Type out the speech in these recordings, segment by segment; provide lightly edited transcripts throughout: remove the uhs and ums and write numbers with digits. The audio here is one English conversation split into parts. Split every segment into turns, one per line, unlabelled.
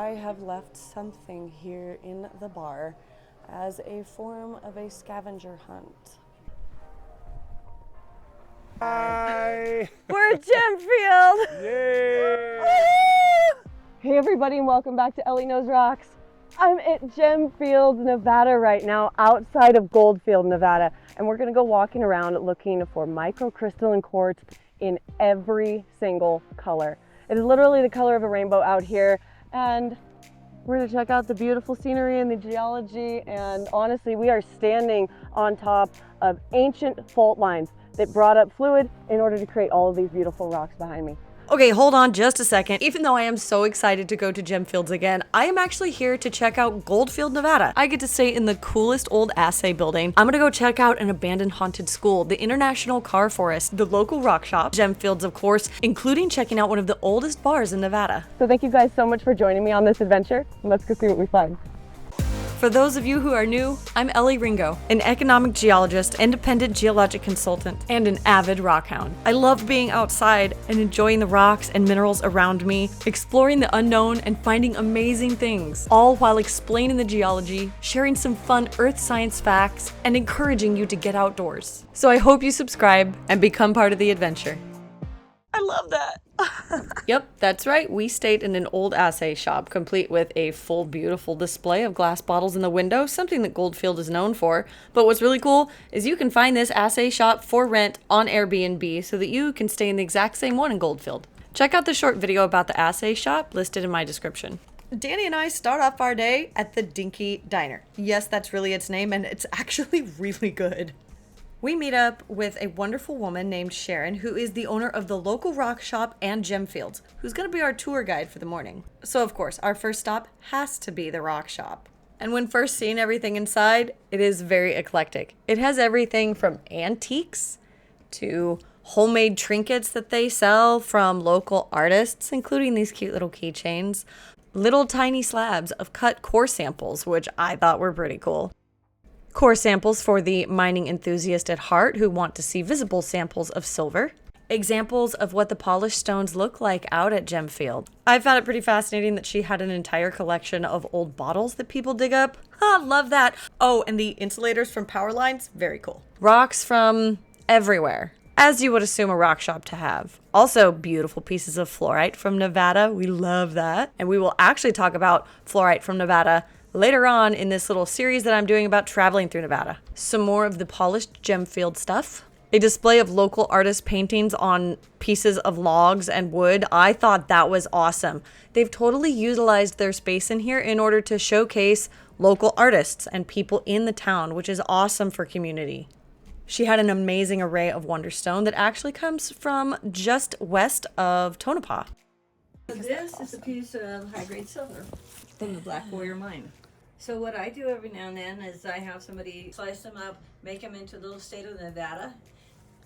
I have left something here in the bar as a form of a scavenger hunt.
Hi!
We're at GEMField!
Yay!
Hey everybody, and welcome back to Ellie Knows Rocks. I'm at GEMField, Nevada right now, outside of Goldfield, Nevada, and we're gonna go walking around looking for microcrystalline quartz in every single color. It is literally the color of a rainbow out here, and we're gonna check out the beautiful scenery and the geology, and honestly, we are standing on top of ancient fault lines that brought up fluid in order to create all of these beautiful rocks behind me.
Okay, hold on just a second. Even though I am so excited to go to GEMFields again, I am actually here to check out Goldfield, Nevada. I get to stay in the coolest old assay building. I'm gonna go check out an abandoned haunted school, the International Car Forest, the local rock shop, GEMFields of course, including checking out one of the oldest bars in Nevada.
So thank you guys so much for joining me on this adventure. Let's go see what we find.
For those of you who are new, I'm Ellie Ringo, an economic geologist, independent geologic consultant, and an avid rockhound. I love being outside and enjoying the rocks and minerals around me, exploring the unknown and finding amazing things, all while explaining the geology, sharing some fun earth science facts, and encouraging you to get outdoors. So I hope you subscribe and become part of the adventure. I love that. Yep, that's right. We stayed in an old assay shop, complete with a full, beautiful display of glass bottles in the window, something that Goldfield is known for. But what's really cool is you can find this assay shop for rent on Airbnb so that you can stay in the exact same one in Goldfield. Check out the short video about the assay shop listed in my description. Danny and I start off our day at the Dinky Diner. Yes, that's really its name, and it's actually really good. We meet up with a wonderful woman named Sharon, who is the owner of the local rock shop and GEMFields, who's going to be our tour guide for the morning. So of course, our first stop has to be the rock shop. And when first seeing everything inside, it is very eclectic. It has everything from antiques to homemade trinkets that they sell from local artists, including these cute little keychains, little tiny slabs of cut core samples, which I thought were pretty cool. Core samples for the mining enthusiast at heart who want to see visible samples of silver. Examples of what the polished stones look like out at GEMField. I found it pretty fascinating that she had an entire collection of old bottles that people dig up. Love that. Oh, and the insulators from power lines, very cool. Rocks from everywhere, as you would assume a rock shop to have. Also, beautiful pieces of fluorite from Nevada. We love that. And we will actually talk about fluorite from Nevada later on in this little series that I'm doing about traveling through Nevada. Some more of the polished GEMField stuff. A display of local artist paintings on pieces of logs and wood. I thought that was awesome. They've totally utilized their space in here in order to showcase local artists and people in the town, which is awesome for community. She had an amazing array of wonderstone that actually comes from just west of Tonopah.
This is a piece of high-grade silver from the Black Warrior mine. So what I do every now and then is I have somebody slice them up, make them into a little state of Nevada,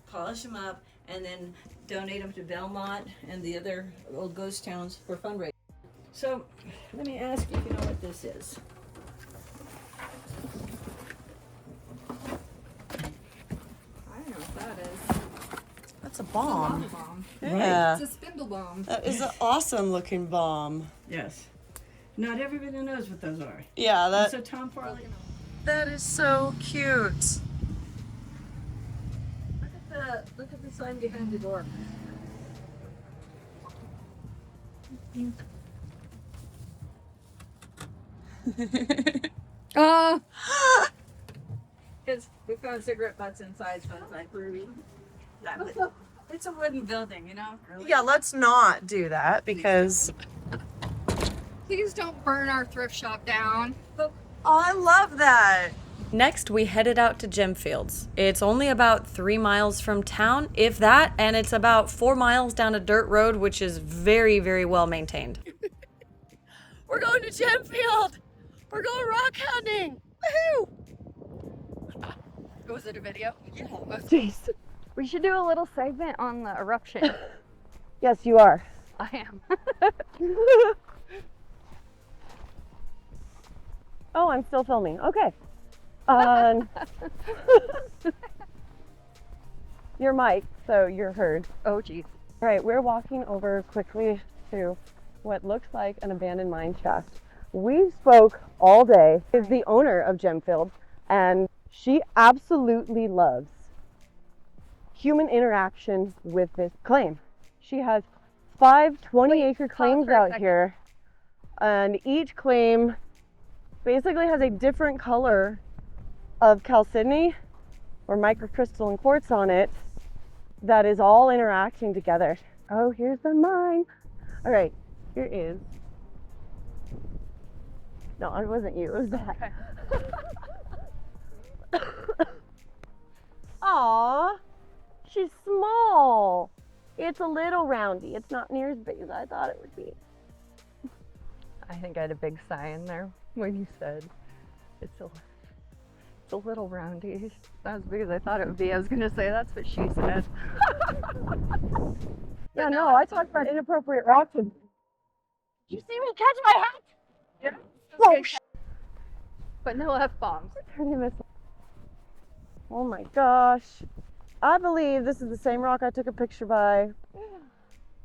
polish them up, and then donate them to Belmont and the other old ghost towns for fundraising. So let me ask you if you know what this is.
I don't know what that is.
That's a bomb.
It's a bomb.
Yeah.
It's a spindle bomb.
That is an awesome looking bomb.
Yes. Not everybody knows what those are.
Yeah,
So Tom Farley.
that is so cute.
Look at the sign behind the door. Because we found cigarette butts inside, so it's like ruby. It's a wooden building, you know? Really?
Yeah, let's not do that because
Please don't burn our thrift shop down.
I love that. Next, we headed out to GEMFields. It's only about 3 miles from town, if that, and it's about 4 miles down a dirt road, which is very, very well maintained. We're going to GEMField! We're going rockhounding! Woohoo!
Was it a video?
Yeah.
Jeez.
We should do a little segment on the eruption.
Yes, you are.
I am.
Oh, I'm still filming. Okay. Your mic, so you're heard.
Oh, geez.
All right, we're walking over quickly to what looks like an abandoned mine shaft. We spoke all day with the owner of GEMField, and she absolutely loves human interaction with this claim. She has 5 20-acre claims out here, and each claim basically has a different color of chalcedony or microcrystalline quartz on it that is all interacting together. Oh, here's the mine. All right, here is. No, it wasn't you, it was that. Okay. Aw, she's small. It's a little roundy. It's not near as big as I thought it would be.
I think I had a big sigh in there when you said it's a little roundy. Not as big as I thought it would be. I was gonna say that's what she said.
Yeah, no, I talked about inappropriate rocks. Did you see me catch my hat?
Yeah.
Oh,
But no F-bombs.
oh my gosh. I believe this is the same rock I took a picture by.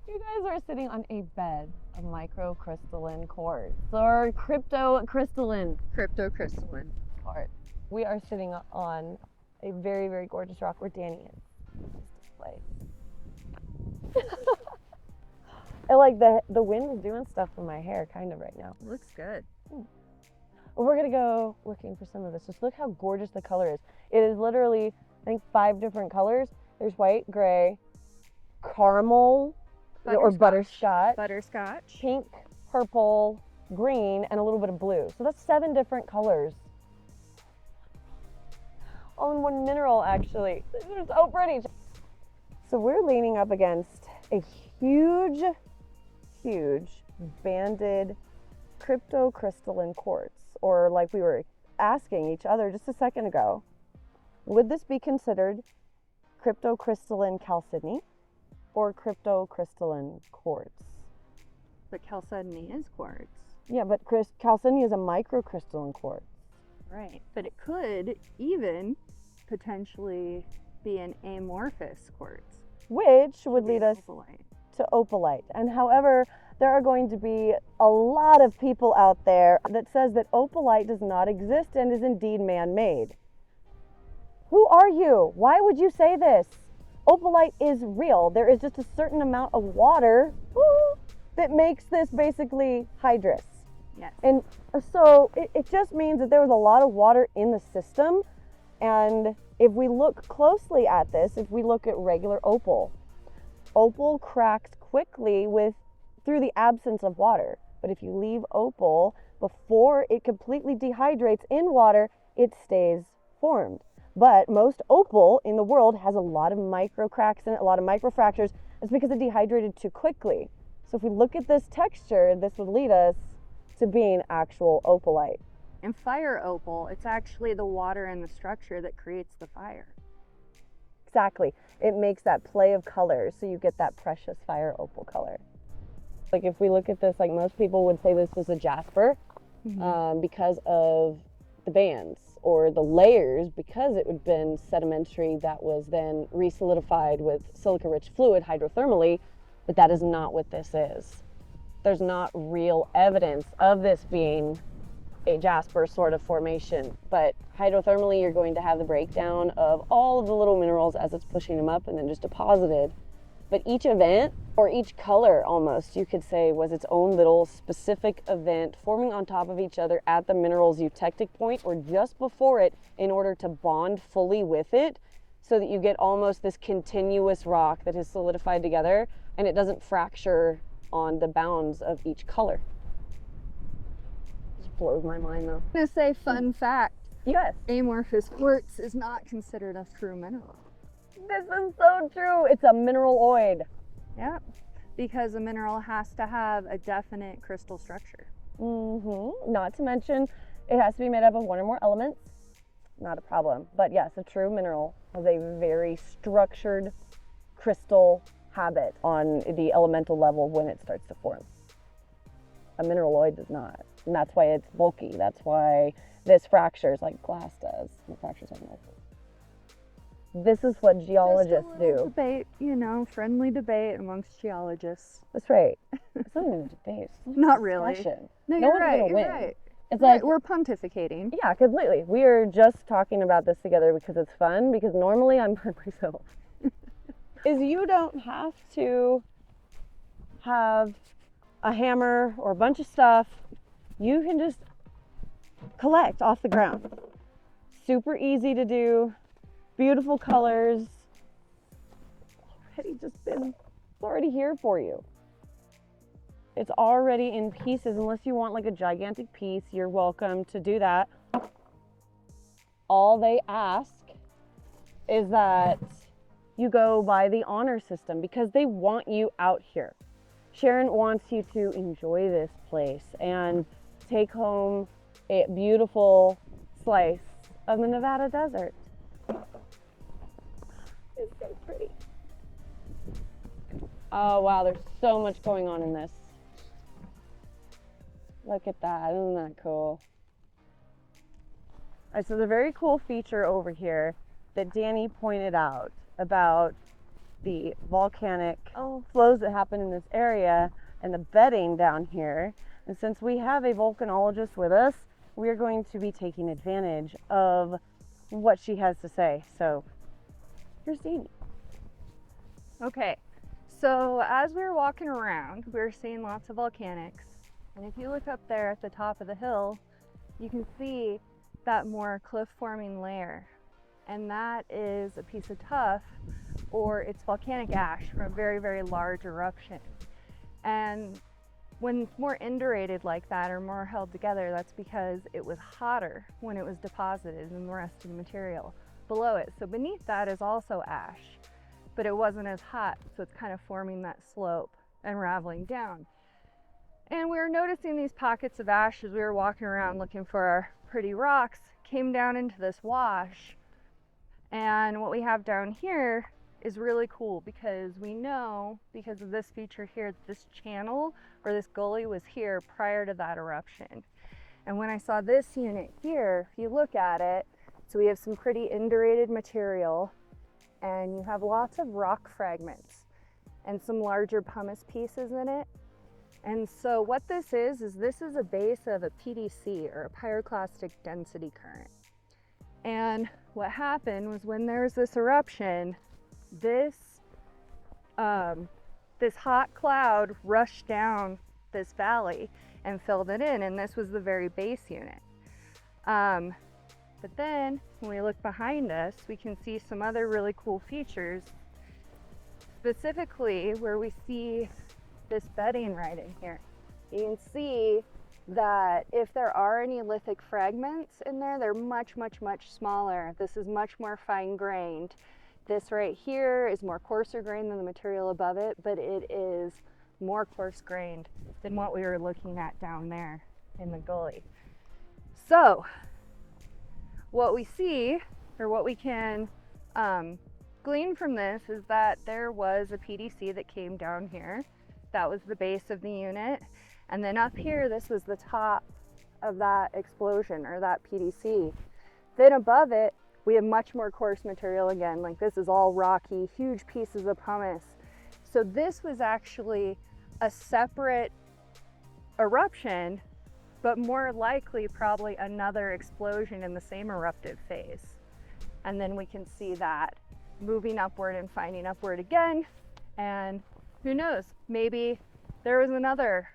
You guys are sitting on a bed of microcrystalline quartz, or cryptocrystalline quartz. We are sitting on a very, very gorgeous rock where Danny is. This place. I like the wind is doing stuff with my hair kind of right now.
Looks good.
Well, we're gonna go looking for some of this. Just look how gorgeous the color is. It is literally, I think, 5 different colors. There's white, gray, caramel, or butterscotch, pink, purple, green, and a little bit of blue. So that's 7 different colors. All in one mineral, actually. They're so pretty. So we're leaning up against a huge, huge banded cryptocrystalline quartz, or like we were asking each other just a second ago, would this be considered cryptocrystalline chalcedony or cryptocrystalline quartz?
But chalcedony is quartz.
Yeah, but chalcedony is a microcrystalline quartz.
Right. But it could even potentially be an amorphous quartz.
Which would lead us
Opalite.
to opalite. And however, there are going to be a lot of people out there that says that opalite does not exist and is indeed man-made. Who are you? Why would you say this? Opalite is real. There is just a certain amount of water that makes this basically hydrous.
Yes.
And so it just means that there was a lot of water in the system. And if we look closely at this, if we look at regular opal cracks quickly through the absence of water. But if you leave opal before it completely dehydrates in water, it stays formed. But most opal in the world has a lot of micro cracks in it, a lot of microfractures. It's because it dehydrated too quickly. So if we look at this texture, this would lead us to being actual opalite.
And fire opal, it's actually the water in the structure that creates the fire.
Exactly. It makes that play of colors, so you get that precious fire opal color. Like if we look at this, like most people would say this was a Jasper because of the bands or the layers, because it would have been sedimentary that was then re-solidified with silica-rich fluid hydrothermally, but that is not what this is. There's not real evidence of this being a Jasper sort of formation, but hydrothermally you're going to have the breakdown of all of the little minerals as it's pushing them up and then just deposited. But each event, or each color almost, you could say, was its own little specific event forming on top of each other at the mineral's eutectic point or just before it in order to bond fully with it, so that you get almost this continuous rock that is solidified together and it doesn't fracture on the bounds of each color. Just blows my mind though.
I'm gonna say fun fact.
Yes.
Amorphous quartz is not considered a true mineral.
This is so true. It's a mineraloid.
Yep. Because a mineral has to have a definite crystal structure.
Not to mention, it has to be made up of one or more elements. Not a problem. But yes, a true mineral has a very structured crystal habit on the elemental level when it starts to form. A mineraloid does not. And that's why it's bulky. That's why this fractures like glass does. It fractures like this. This is what geologists
Just a little
do.
debate, you know, friendly debate amongst geologists.
That's right. It's not even a debate. It's like a
Not really.
discussion.
No,
No
you're
one's
right.
gonna
You're
win.
right.
It's
Right,
like,
we're pontificating.
yeah, completely. We are just talking about this together because it's fun, because normally I'm by myself. Is you don't have to have a hammer or a bunch of stuff. You can just collect off the ground. Super easy to do. Beautiful colors. It's already here for you. It's already in pieces. Unless you want like a gigantic piece, you're welcome to do that. All they ask is that you go by the honor system because they want you out here. Sharon wants you to enjoy this place and take home a beautiful slice of the Nevada desert. It's so pretty. Oh wow, there's so much going on in this. Look at that, isn't that cool? All right, so the very cool feature over here that Danny pointed out about the volcanic flows that happen in this area and the bedding down here. And since we have a volcanologist with us, we are going to be taking advantage of what she has to say. So here's Danny.
Okay, so as we were walking around, we were seeing lots of volcanics. And if you look up there at the top of the hill, you can see that more cliff forming layer. And that is a piece of tuff, or it's volcanic ash from a very, very large eruption. And when it's more indurated like that or more held together, that's because it was hotter when it was deposited than the rest of the material below it. So beneath that is also ash, but it wasn't as hot, so it's kind of forming that slope and raveling down. And we were noticing these pockets of ash as we were walking around looking for our pretty rocks, came down into this wash. And what we have down here is really cool because we know, because of this feature here, this channel or this gully was here prior to that eruption. And when I saw this unit here, if you look at it, so we have some pretty indurated material and you have lots of rock fragments and some larger pumice pieces in it. And so what this is this is a base of a PDC, or a pyroclastic density current. And what happened was when there was this eruption, this hot cloud rushed down this valley and filled it in, and this was the very base unit. But then when we look behind us, we can see some other really cool features, specifically where we see this bedding right in here. You can see that if there are any lithic fragments in there, they're much, much, much smaller. This is much more fine grained. This right here is more coarser grained than the material above it, but it is more coarse grained than what we were looking at down there in the gully. So what we see, or what we can glean from this, is that there was a PDC that came down here. That was the base of the unit. And then up here, this was the top of that explosion, or that PDC. Then above it, we have much more coarse material again. Like this is all rocky, huge pieces of pumice. So this was actually a separate eruption, but more likely probably another explosion in the same eruptive phase. And then we can see that moving upward and finding upward again. And who knows, maybe there was another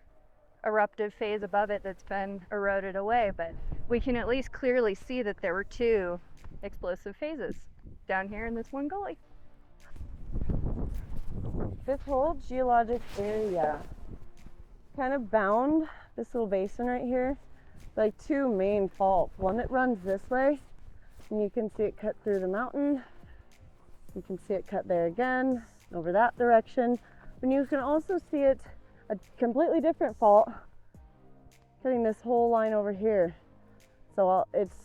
eruptive phase above it that's been eroded away, but we can at least clearly see that there were two explosive phases down here in this one gully.
This whole geologic area kind of bound this little basin right here, like two main faults. One that runs this way, and you can see it cut through the mountain. You can see it cut there again, over that direction. And you can also see it, a completely different fault, cutting this whole line over here. So it's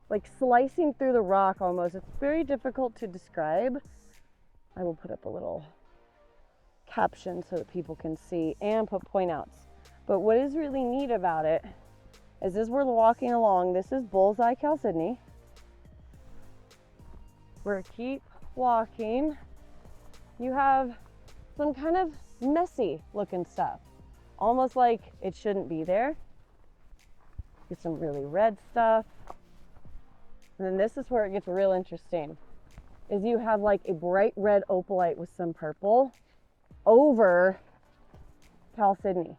like slicing through the rock almost. It's very difficult to describe. I will put up a little caption so that people can see and put point outs. But what is really neat about it is as we're walking along, this is Bullseye, Chalcedony. we keep walking, you have some kind of messy looking stuff. Almost like it shouldn't be there. Get some really red stuff. And then this is where it gets real interesting. Is you have like a bright red opalite with some purple over Chalcedony.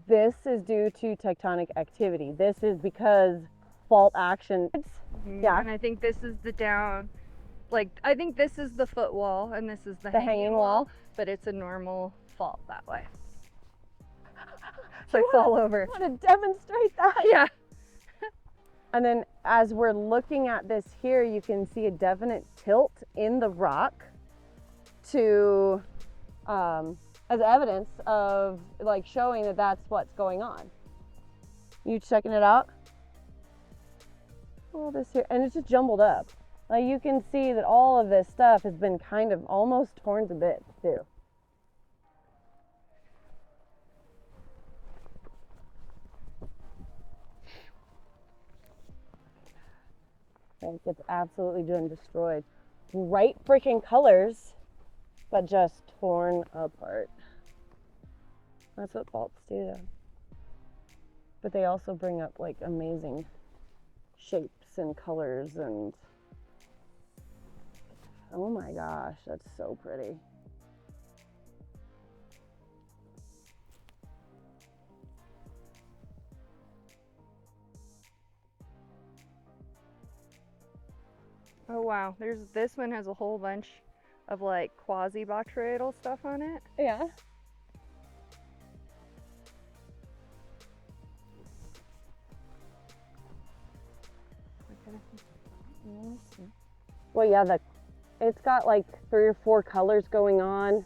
This is due to tectonic activity. This is because fault action. Yeah.
And I think this is the down, like, I think this is the foot wall and this is the
hanging wall.
but it's a normal fault that way. So I fall over.
I want to demonstrate that.
Yeah.
And then as we're looking at this here, you can see a definite tilt in the rock to, as evidence of like showing that that's what's going on. You checking it out? All this here, and it's just jumbled up. Like you can see that all of this stuff has been kind of almost torn to bits too. Like it's absolutely been destroyed. Bright freaking colors, but just torn apart. That's what faults do though. But they also bring up like amazing shapes and colors and oh my gosh, that's so pretty.
Oh wow, this one has a whole bunch of like quasi-botryoidal stuff on it.
Yeah. Well, yeah, it's got like 3 or 4 colors going on.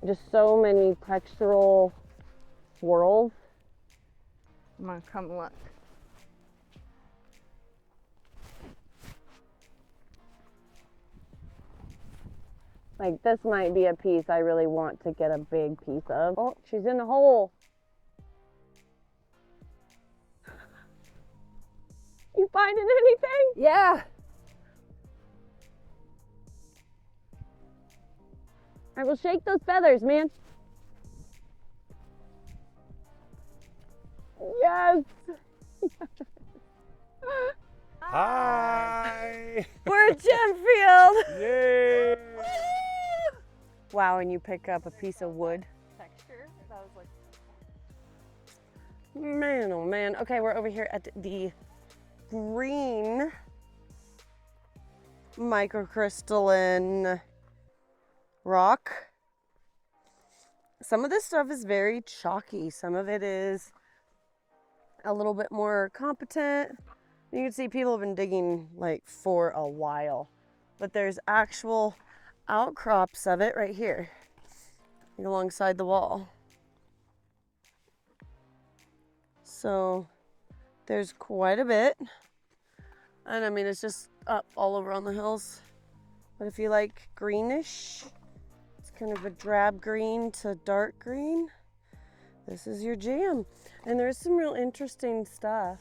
Just so many textural swirls.
I'm gonna come look.
Like this might be a piece I really want to get a big piece of. Oh, she's in the hole. You finding anything?
Yeah.
I will shake those feathers, man. Yes.
Hi.
We're at GEMField.
Yay.
Wow, and you pick up a piece of wood.
Texture. That was like.
Man, oh man. Okay, we're over here at the green microcrystalline rock. Some of this stuff is very chalky. Some of it is a little bit more competent. You can see people have been digging like for a while, but there's actual outcrops of it right here alongside the wall. So there's quite a bit. And I mean, it's just up all over on the hills. But if you like greenish, it's kind of a drab green to dark green, this is your jam. And there's some real interesting stuff.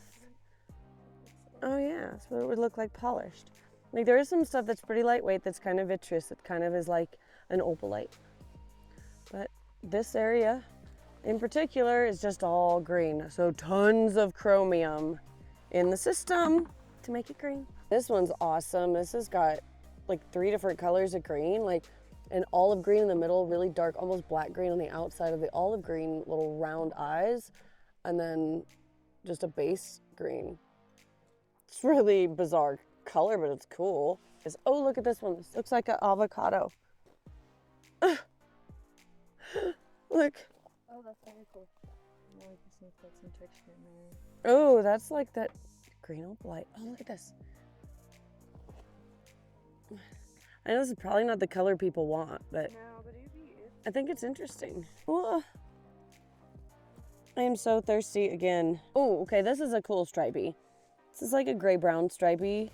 Oh yeah, so it would look like polished. Like there is some stuff that's pretty lightweight that's kind of vitreous. It kind of is like an opalite. But this area in particular is just all green. So tons of chromium in the system to make it green. This one's awesome. This has got like 3 different colors of green, like an olive green in the middle, really dark, almost black green on the outside of the olive green, little round eyes, and then just a base green. It's really bizarre color, but it's cool. Oh, look at this one. This looks like an avocado. Look.
Oh, that's very cool. I like to see if that's some texture in there.
Oh, that's like that green opalite. Oh, look at this. I know this is probably not the color people want, but,
No, but it'd be.
I think it's interesting. Ooh. I am so thirsty again. Oh, okay, this is a cool stripey. This is like a gray-brown stripey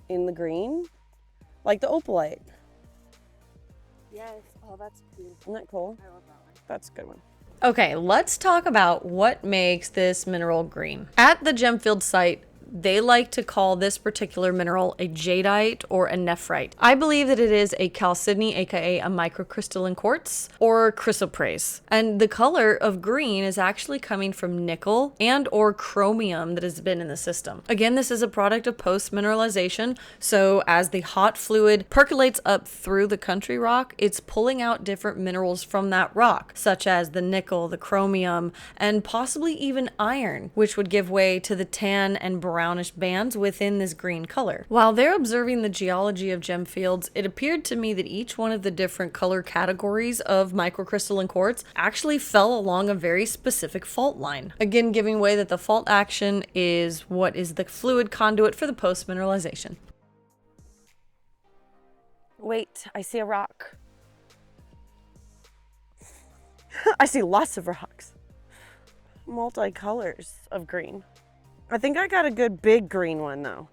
in the green, like the opalite.
Yes. Oh, that's beautiful.
Isn't that cool?
I love that one.
That's a good one.
Okay, let's talk about what makes this mineral green. At the GEMField site, They like to call this particular mineral a jadeite or a nephrite. I believe that it is a chalcedony, aka a microcrystalline quartz, or chrysoprase. And the color of green is actually coming from nickel and or chromium that has been in the system. Again, this is a product of post-mineralization, so as the hot fluid percolates up through the country rock, it's pulling out different minerals from that rock, such as the nickel, the chromium, and possibly even iron, which would give way to the tan and brownish bands within this green color. While they're observing the geology of GEMFields, it appeared to me that each one of the different color categories of microcrystalline quartz actually fell along a very specific fault line. Again, giving way that the fault action is what is the fluid conduit for the post-mineralization.
Wait, I see a rock. I see lots of rocks. Multicolors of green. I think I got a good big green one though.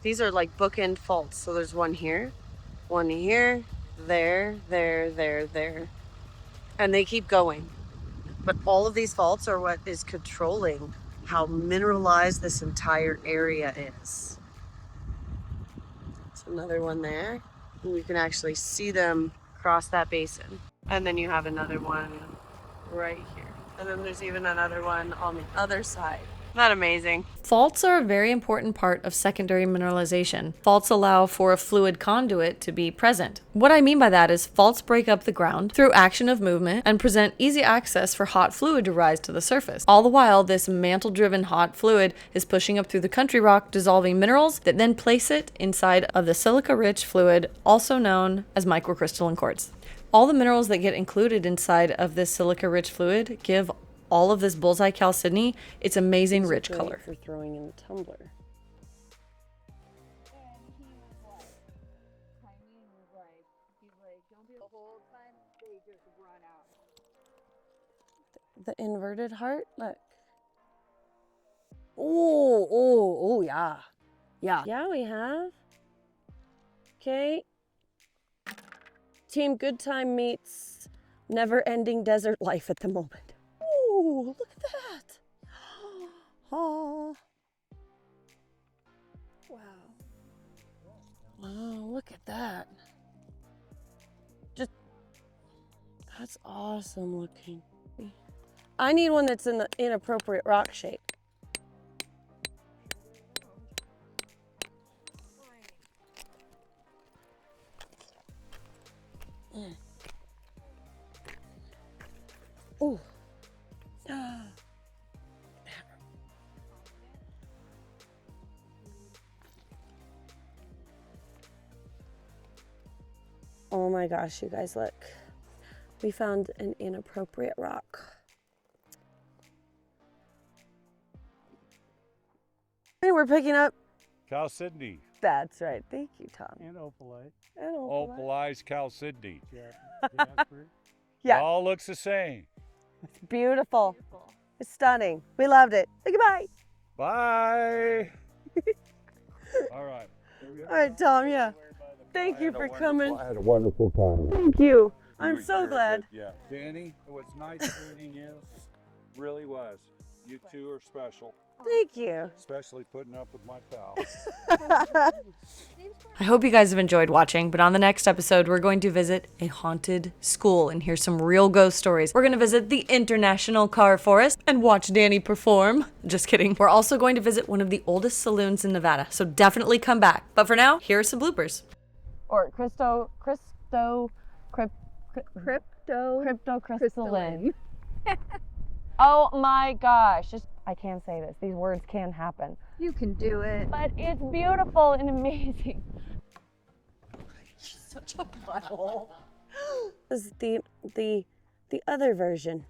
These are like bookend faults. So there's one here, there. And they keep going. But all of these faults are what is controlling how mineralized this entire area is. There's another one there. And you can actually see them cross that basin. And then you have another one right here. And then there's even another one on the other side. Isn't that amazing?
Faults are a very important part of secondary mineralization. Faults allow for a fluid conduit to be present. What I mean by that is faults break up the ground through action of movement and present easy access for hot fluid to rise to the surface. All the while, this mantle-driven hot fluid is pushing up through the country rock, dissolving minerals that then place it inside of the silica-rich fluid, also known as microcrystalline quartz. All the minerals that get included inside of this silica-rich fluid give all of this bullseye chalcedony its amazing rich color.
For throwing in the tumbler. The inverted heart, look. Oh, yeah. Yeah, we have. Okay. Team Good Time meets never-ending desert life at the moment. Ooh, look at that. Oh. Wow, look at that. That's awesome looking. I need one that's in the inappropriate rock shape. Ooh. Oh my gosh, you guys, look. We found an inappropriate rock. And we're picking up.
Chalcedony.
That's right. Thank you, Tom.
And opalite.
And opalite.
Opalized chalcedony.
Jasper. Yeah.
All looks the same.
It's beautiful. It's stunning. We loved it. Say goodbye.
Bye. All right.
All right, Tom, yeah. Thank you for coming.
I had a wonderful time.
Thank you. I'm so glad.
Yeah. Danny, it was nice meeting you. Really was. You two are special.
Thank you.
Especially putting up with my pal.
I hope you guys have enjoyed watching, but on the next episode, we're going to visit a haunted school and hear some real ghost stories. We're going to visit the International Car Forest and watch Danny perform. Just kidding. We're also going to visit one of the oldest saloons in Nevada, so definitely come back. But for now, here are some bloopers.
Or cryptocrystalline. Oh my gosh. I can't say this. These words can happen.
You can do it.
But it's beautiful and amazing. Such a butthole. This is the other version.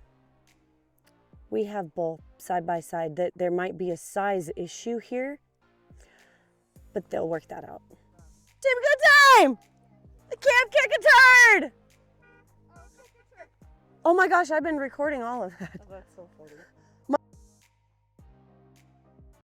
We have both side by side. That there might be a size issue here, but they'll work that out. Team Good Time! I can't kick a turd! Oh my gosh, I've been recording all of that. Oh, that's so funny.